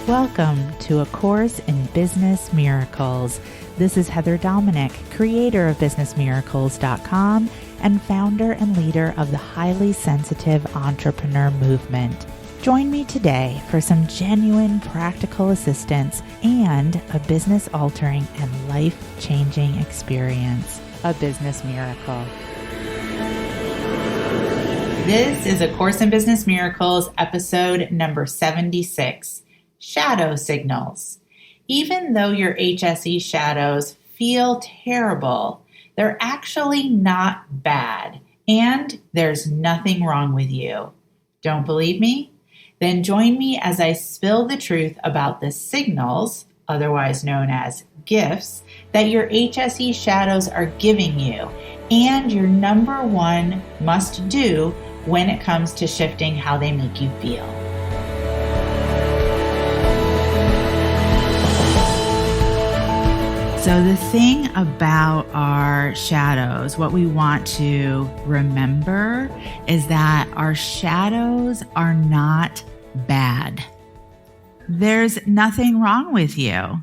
Welcome to A Course in Business Miracles. This is Heather Dominick, creator of businessmiracles.com and founder and leader of the highly sensitive entrepreneur movement. Join me today for some genuine practical assistance and a business-altering and life-changing experience, a business miracle. This is A Course in Business Miracles, episode number 76. Shadow signals. Even though your HSE shadows feel terrible, they're actually not bad, and there's nothing wrong with you. Don't believe me? Then join me as I spill the truth about the signals, otherwise known as gifts, that your HSE shadows are giving you, and your number one must do when it comes to shifting how they make you feel. So the thing about our shadows, what we want to remember is that our shadows are not bad. There's nothing wrong with you.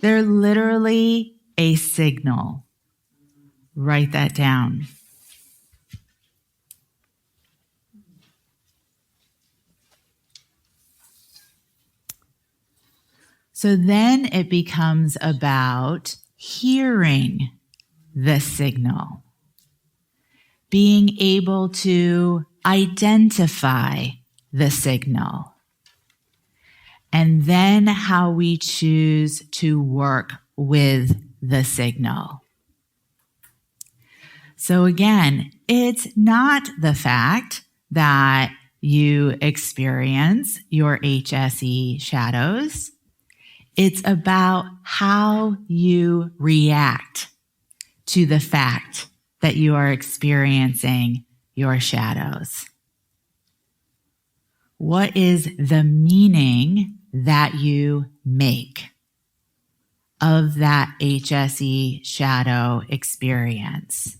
They're literally a signal. Write that down. So then it becomes about hearing the signal, being able to identify the signal, and then how we choose to work with the signal. So again, it's not the fact that you experience your HSE shadows. It's about how you react to the fact that you are experiencing your shadows. What is the meaning that you make of that HSE shadow experience?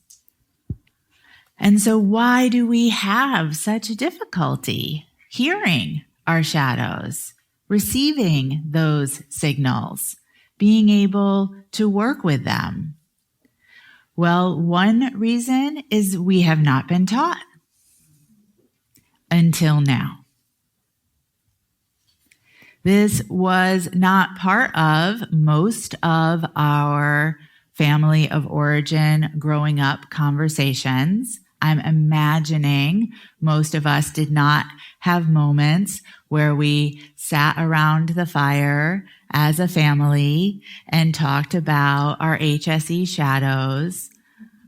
And so why do we have such a difficulty hearing our shadows? Receiving those signals, being able to work with them? Well, one reason is we have not been taught until now. This was not part of most of our family of origin growing up conversations. I'm imagining most of us did not have moments where we sat around the fire as a family and talked about our HSE shadows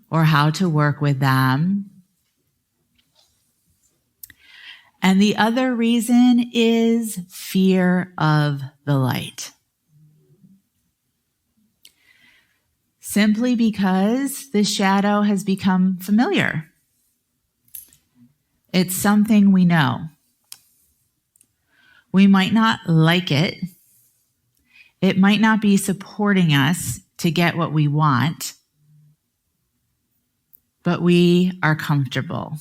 or how to work with them. And the other reason is fear of the light. Simply because the shadow has become familiar. It's something we know. We might not like it. It might not be supporting us to get what we want, but we are comfortable.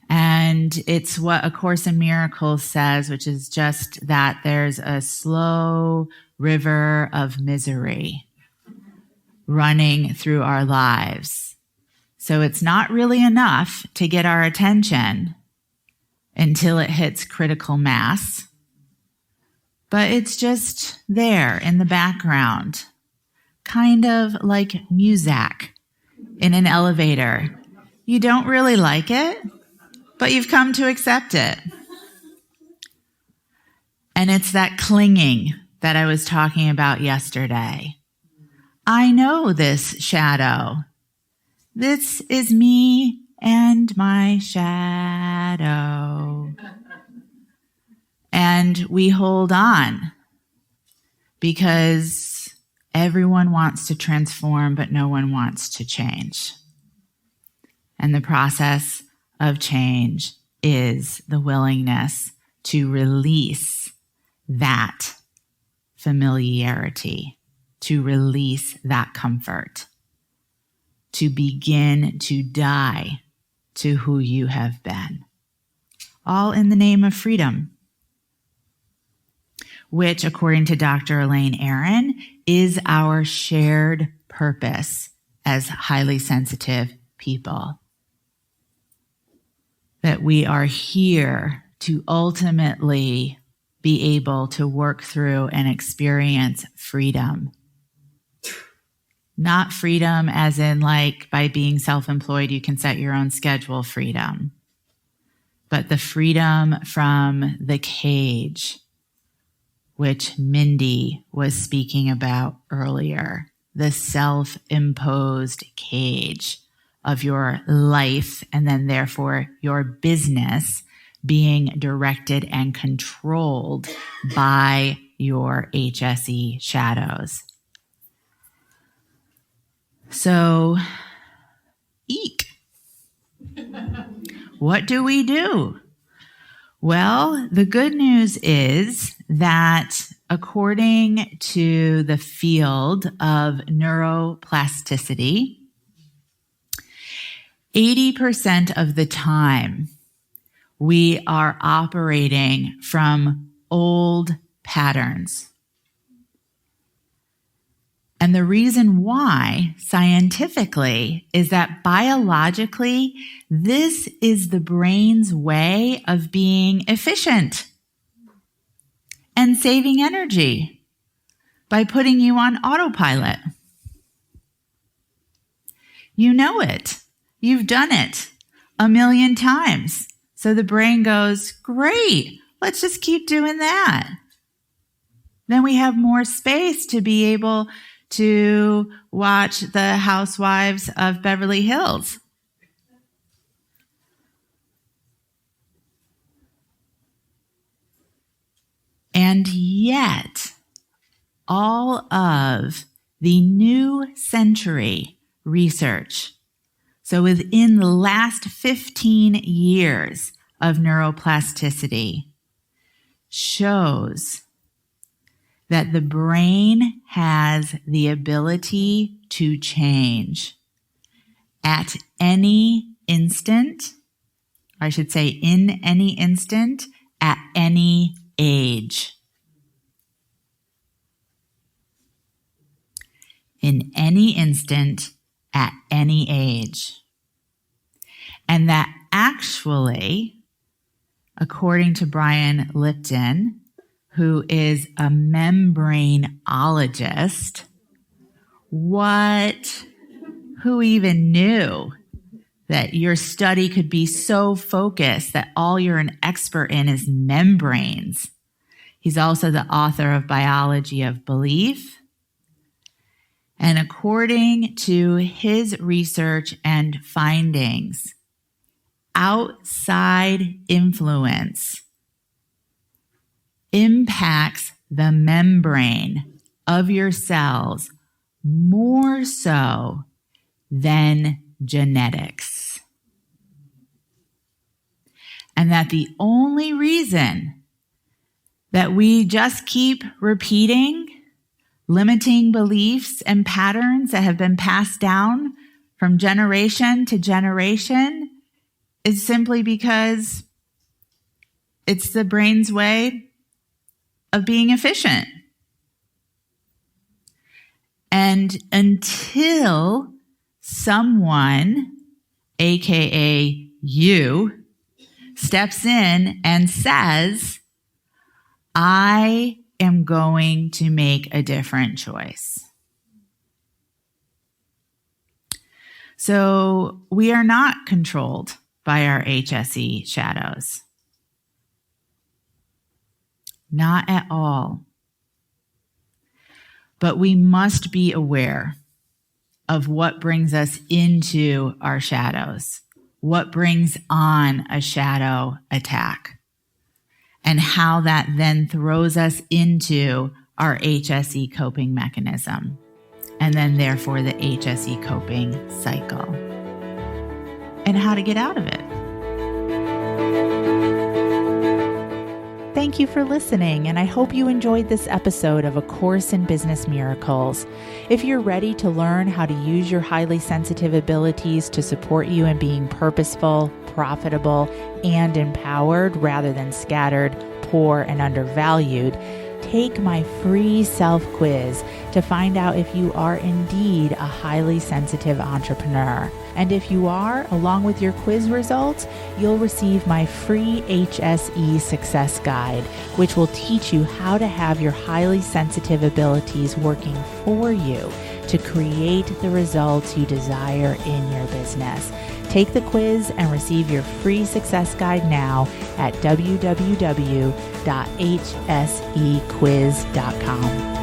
And it's what A Course in Miracles says, which is just that there's a slow river of misery running through our lives. So it's not really enough to get our attention until it hits critical mass, but it's just there in the background, kind of like music in an elevator. You don't really like it, but you've come to accept it. And it's that clinging that I was talking about yesterday. I know this shadow. This is me and my shadow. And we hold on because everyone wants to transform, but no one wants to change. And the process of change is the willingness to release that familiarity, to release that comfort, to begin to die to who you have been. All in the name of freedom, which, according to Dr. Elaine Aron, is our shared purpose as highly sensitive people. That we are here to ultimately be able to work through and experience freedom. Not freedom as in like by being self-employed, you can set your own schedule freedom, but the freedom from the cage, which Mindy was speaking about earlier, the self-imposed cage of your life and then therefore your business being directed and controlled by your HSE shadows. So, eek. What do we do? Well, the good news is that according to the field of neuroplasticity, 80% of the time we are operating from old patterns. And the reason why, scientifically, is that biologically, this is the brain's way of being efficient and saving energy by putting you on autopilot. You know it. You've done it 1,000,000 times. So the brain goes, great, let's just keep doing that. Then we have more space to be able to watch the Housewives of Beverly Hills. And yet, all of the new century research, so within the last 15 years of neuroplasticity, shows that the brain has the ability to change at any instant, I should say in any instant, at any age. In any instant, at any age. And that actually, according to Brian Lipton, who is a membraneologist, who even knew that your study could be so focused that all you're an expert in is membranes? He's also the author of Biology of Belief. And according to his research and findings, outside influence impacts the membrane of your cells more so than genetics. And that the only reason that we just keep repeating limiting beliefs and patterns that have been passed down from generation to generation is simply because it's the brain's way of being efficient. And until someone, aka you, steps in and says, I am going to make a different choice. So we are not controlled by our HSE shadows. Not at all. But we must be aware of what brings us into our shadows, what brings on a shadow attack, and how that then throws us into our HSE coping mechanism, and then therefore the HSE coping cycle, and how to get out of it. Thank you for listening, and I hope you enjoyed this episode of A Course in Business Miracles. If you're ready to learn how to use your highly sensitive abilities to support you in being purposeful, profitable, and empowered rather than scattered, poor, and undervalued, Take my free self-quiz to find out if you are indeed a highly sensitive entrepreneur. And if you are, along with your quiz results, you'll receive my free HSE Success Guide, which will teach you how to have your highly sensitive abilities working for you to create the results you desire in your business. Take the quiz and receive your free success guide now at www.hsequiz.com.